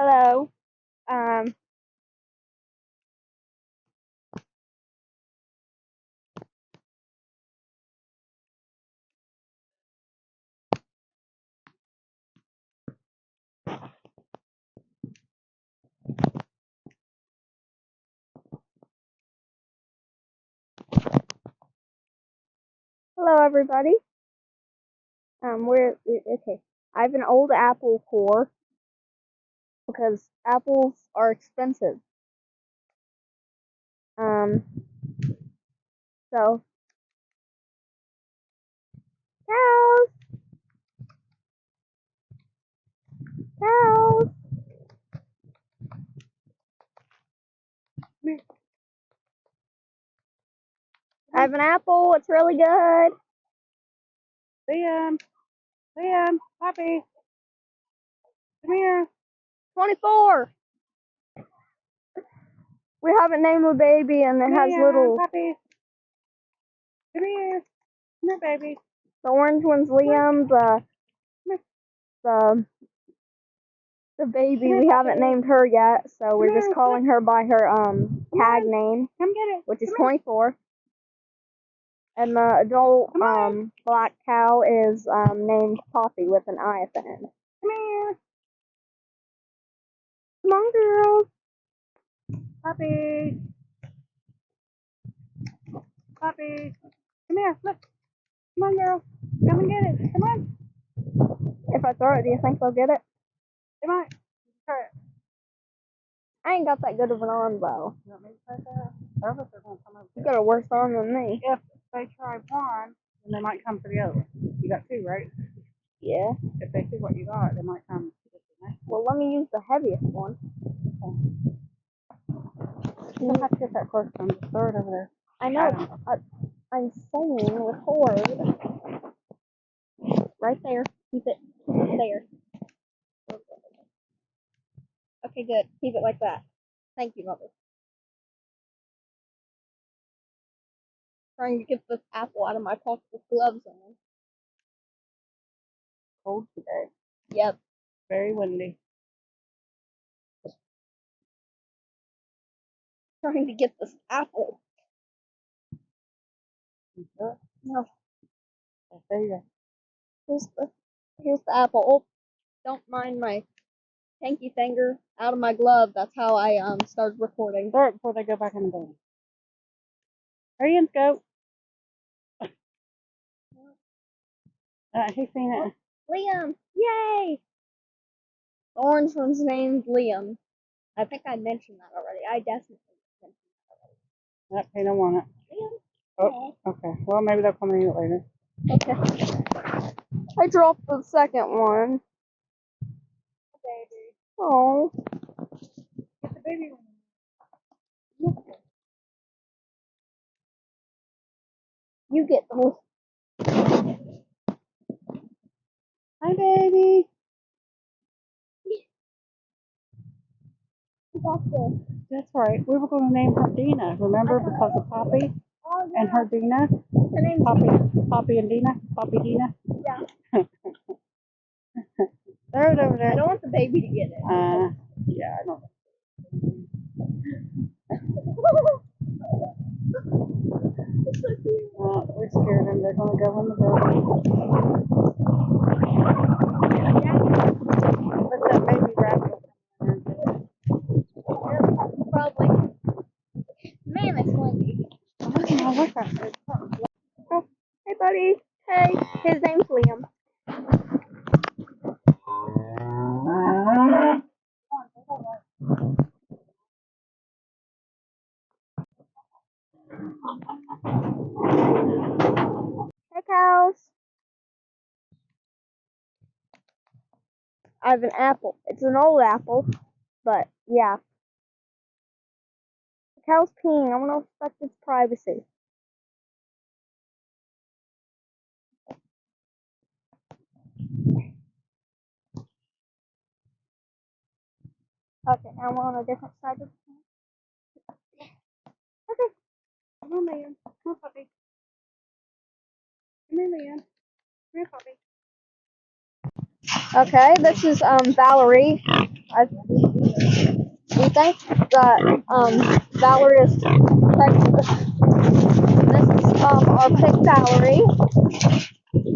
Hello. Um, Hello, everybody. Okay. I have an old apple core because apples are expensive. Um, so cows, cows. I have an apple. It's really good. Liam, Poppy, come here. 24. We haven't named a baby, and it has little. Poppy, come here. Come here, baby. The orange one's Liam. The the baby we haven't named her yet, so we're just calling her by her tag name, Come get it. which is 24. And the adult black cow is named Poppy with an I at the end. Come here. Come on, girls. Poppy. Poppy. Come here. Look. Come on, girl. Come and get it. Come on. If I throw it, do you think they'll get it? They might. Try it. I ain't got that good of an arm, though. You want me to try that? I bet they're going to come over. You got a worse arm than me. If they try one, then they might come for the other. You got two, right? Yeah. If they see what you got, they might come to the next one. Well, let me use the heaviest one. You don't have to get that close to them. Just throw it over there. I know. I'm saying record. Right there. Keep it there. Okay, good. Keep it like that. Thank you, Mother. Trying to get this apple out of my pocket with gloves on. Cold today. Yep. Very windy. Trying to get this apple. No. There you go. Here's the apple. Oh, don't mind my pinky finger out of my glove. That's how I started recording. Throw it before they go back in the building. Hurry and go. He's seen it. Liam! Yay! The orange one's named Liam. I think I mentioned that already. I definitely mentioned Yep, he don't want it. that already. Liam? Oh, okay. Well, maybe they'll come and eat it later. Okay. I dropped the second one. Baby. Oh. Get the baby one. You get the Hi, baby. That's right. We were going to name her Dina. Remember, because of Poppy and her Dina. Her name's Poppy and Dina. Poppy Dina. Yeah. Throw it over there. I don't want the baby to get it. Yeah, I know. We scared them. They're going to go in the building. Let that baby rabbit come in there. Probably. Man, it's windy. Oh, what's that? Oh, hey, buddy. Hey, his name's Liam. Hey, cows. I have an apple. It's an old apple, but yeah. The cow's peeing. I want to respect its privacy. Okay, now we're on a different side of the Okay. Come on, Liam. Come on, Poppy. Come here, Liam. Come here, Poppy. Okay, this is Valerie. We think that Valerie is pregnant. This is our pig Valerie.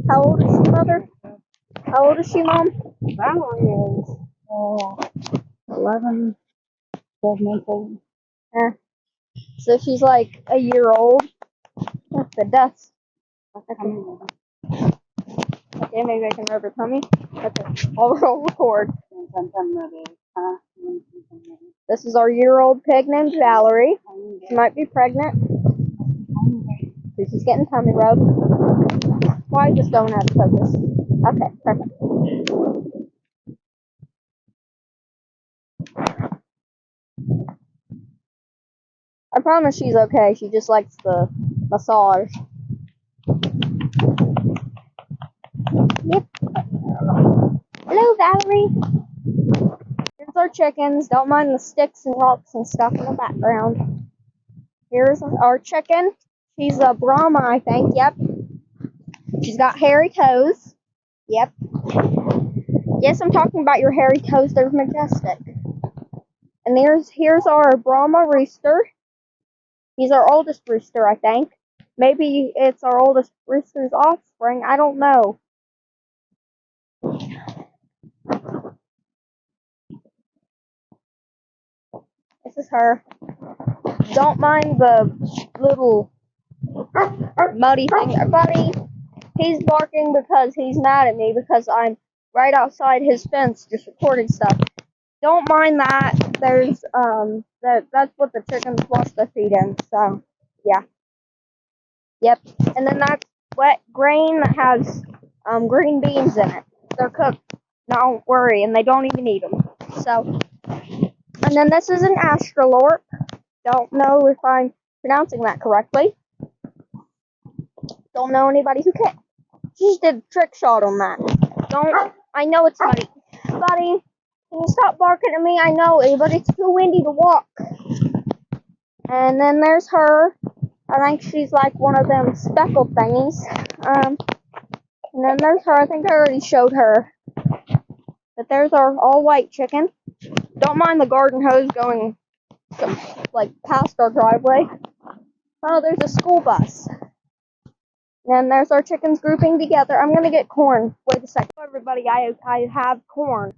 How old is she, Mother? How old is she, Mom? Valerie is 11, 12 months old. So she's like a year old. That's the dust. Okay, maybe I can rub her tummy. Okay, I'll record. This is our year-old pig named Valerie. She might be pregnant. So she's getting tummy rubbed. Why just don't have to focus? Okay, perfect. I promise she's okay. She just likes the massage. Yep. Hello, Valerie. Here's our chickens. Don't mind the sticks and rocks and stuff in the background. Here's our chicken. She's a Brahma, I think. Yep. She's got hairy toes. Yep. Yes, I'm talking about your hairy toes. They're majestic. And here's our Brahma rooster. He's our oldest rooster, I think. Maybe it's our oldest rooster's offspring. I don't know. This is her. Don't mind the little muddy thing. Buddy, he's barking because he's mad at me because I'm right outside his fence just recording stuff. Don't mind that. There's that's what the chickens wash their feet in. So yeah. Yep. And then that's wet grain that has green beans in it. They're cooked. Don't worry, and they don't even eat them. So, and then this is an astrolorp. Don't know if I'm pronouncing that correctly. Don't know anybody who can. Just did a trick shot on that. I know it's Buddy. Buddy, can you stop barking at me? I know it, but it's too windy to walk. And then there's her. I think she's like one of them speckled thingies. And then there's her. I think I already showed her. But there's our all-white chicken. Don't mind the garden hose going like past our driveway. Oh, there's a school bus. And there's our chickens grouping together. I'm gonna get corn. Wait a second. Hello, everybody, I have corn.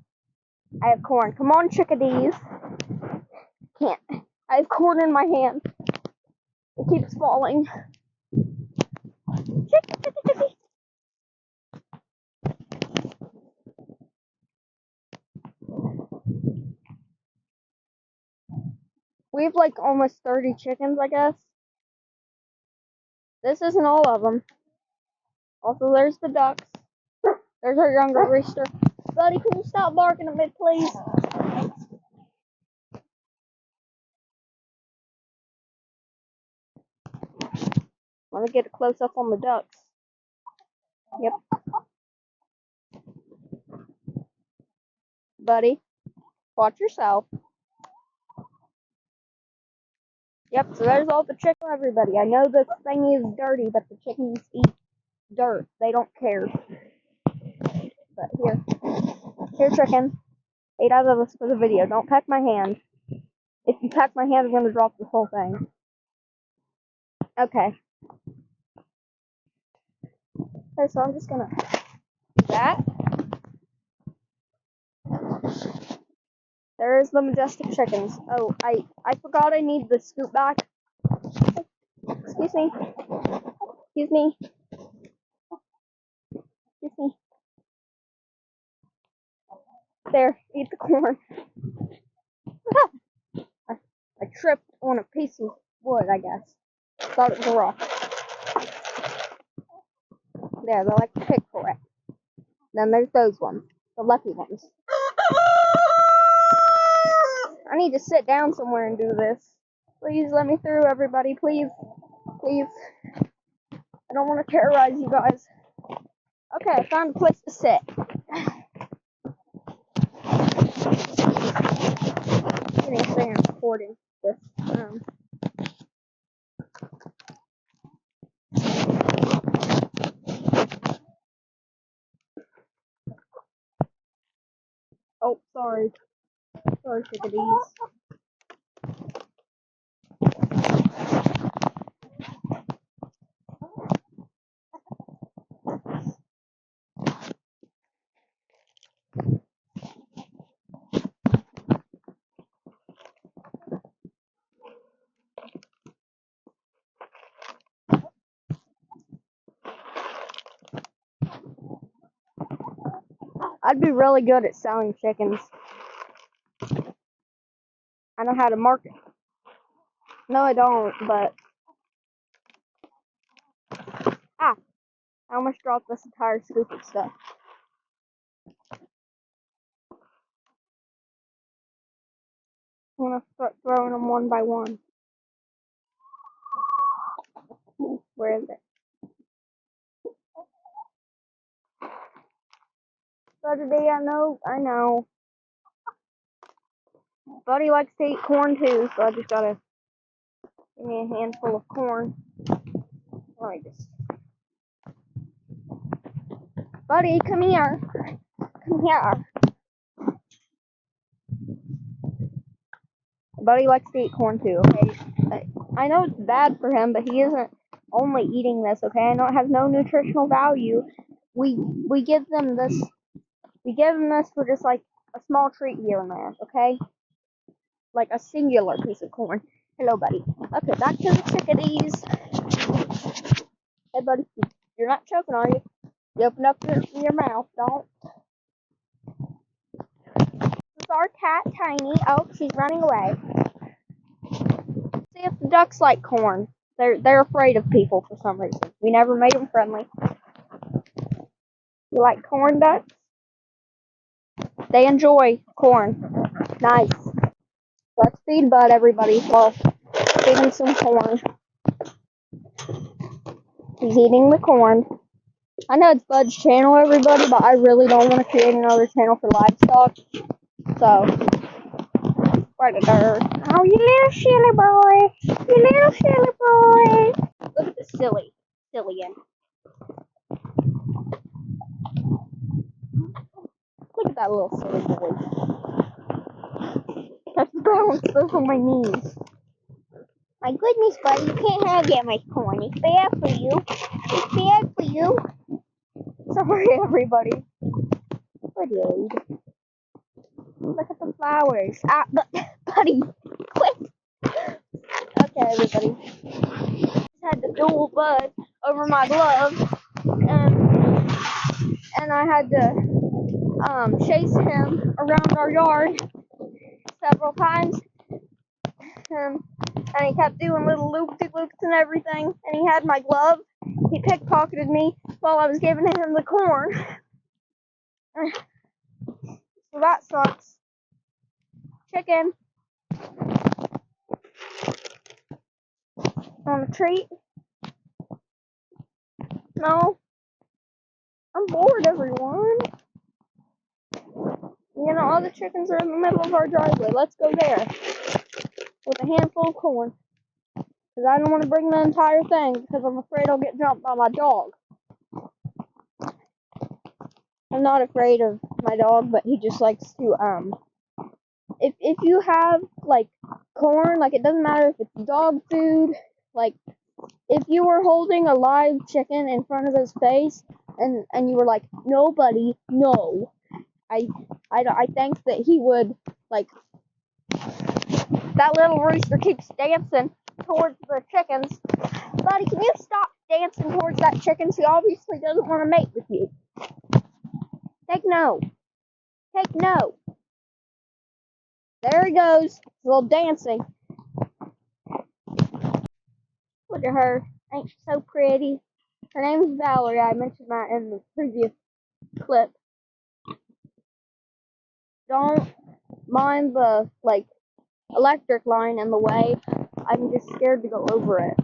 I have corn. Come on, chickadees. Can't. I have corn in my hand. It keeps falling. Chicky. We have like almost 30 chickens, I guess. This isn't all of them. Also, there's the ducks. There's our younger rooster. Buddy, can you stop barking at me, please? Let me get a close up on the ducks. Yep. Buddy, watch yourself. Yep, so there's all the chicken for everybody. I know this thing is dirty, but the chickens eat dirt. They don't care. But here, chicken. 8 out of us for the video. Don't peck my hand. If you peck my hand, I'm gonna drop this whole thing. Okay. Okay, so I'm just gonna do that. There's the majestic chickens. Oh, I forgot I need the scoop back. Excuse me. Excuse me. Excuse me. There, eat the corn. I tripped on a piece of wood, I guess. Thought it was a rock. There, they're like to pick for it. Then there's those ones, the lucky ones. I need to sit down somewhere and do this. Please let me through, everybody. Please. Please. I don't want to terrorize you guys. Okay, I found a place to sit. I'm going to say I'm recording this. Oh, sorry. Sorry, chickadees. I'd be really good at selling chickens. I know how to market. No, I don't, but I almost dropped this entire scoop of stuff. I'm gonna start throwing them one by one. Where is it? Saturday, I know. Buddy likes to eat corn too, so I just gotta give me a handful of corn. Let me just. Buddy, come here. Come here. Buddy likes to eat corn too, okay? I know it's bad for him, but he isn't only eating this, okay? I know it has no nutritional value. We give them this. We give them this for just like a small treat here and there, okay? Like a singular piece of corn. Hello, buddy. Okay, back to the chickadees. Hey, buddy, you're not choking, are you? You open up your mouth, don't. This is our cat, Tiny. Oh, she's running away. See if the ducks like corn. They're afraid of people for some reason. We never made them friendly. You like corn, ducks? They enjoy corn. Nice. Let's feed Bud, everybody. Well, feed him some corn. He's eating the corn. I know it's Bud's channel, everybody, but I really don't want to create another channel for livestock. So, right there. Oh, you little silly boy. You little silly boy. Look at the silly-in. Look at that little silly boy. That's balanced on my knees. My goodness, buddy, you can't have that much corn. It's bad for you. It's bad for you. Sorry, everybody. Buddy. Look at the flowers. Ah, buddy, quit. Okay, everybody. Just had to duel Bud over my glove, and I had to chase him around our yard several times. And he kept doing little loop-de-loops and everything. And he had my glove. He pickpocketed me while I was giving him the corn. So that sucks. Chicken. Want a treat? No. I'm bored, everyone. You know, all the chickens are in the middle of our driveway. Let's go there. With a handful of corn. Because I don't want to bring the entire thing because I'm afraid I'll get jumped by my dog. I'm not afraid of my dog, but he just likes to, if you have, like, corn, like, it doesn't matter if it's dog food, like, if you were holding a live chicken in front of his face, and you were like, no, buddy, no, I think that he would, like, that little rooster keeps dancing towards the chickens. Buddy, can you stop dancing towards that chicken? She obviously doesn't want to mate with you. Take no. Take no. There he goes. A little dancing. Look at her. Ain't she so pretty? Her name's Valerie. I mentioned that in the previous clip. Don't mind the, like, electric line in the way. I'm just scared to go over it.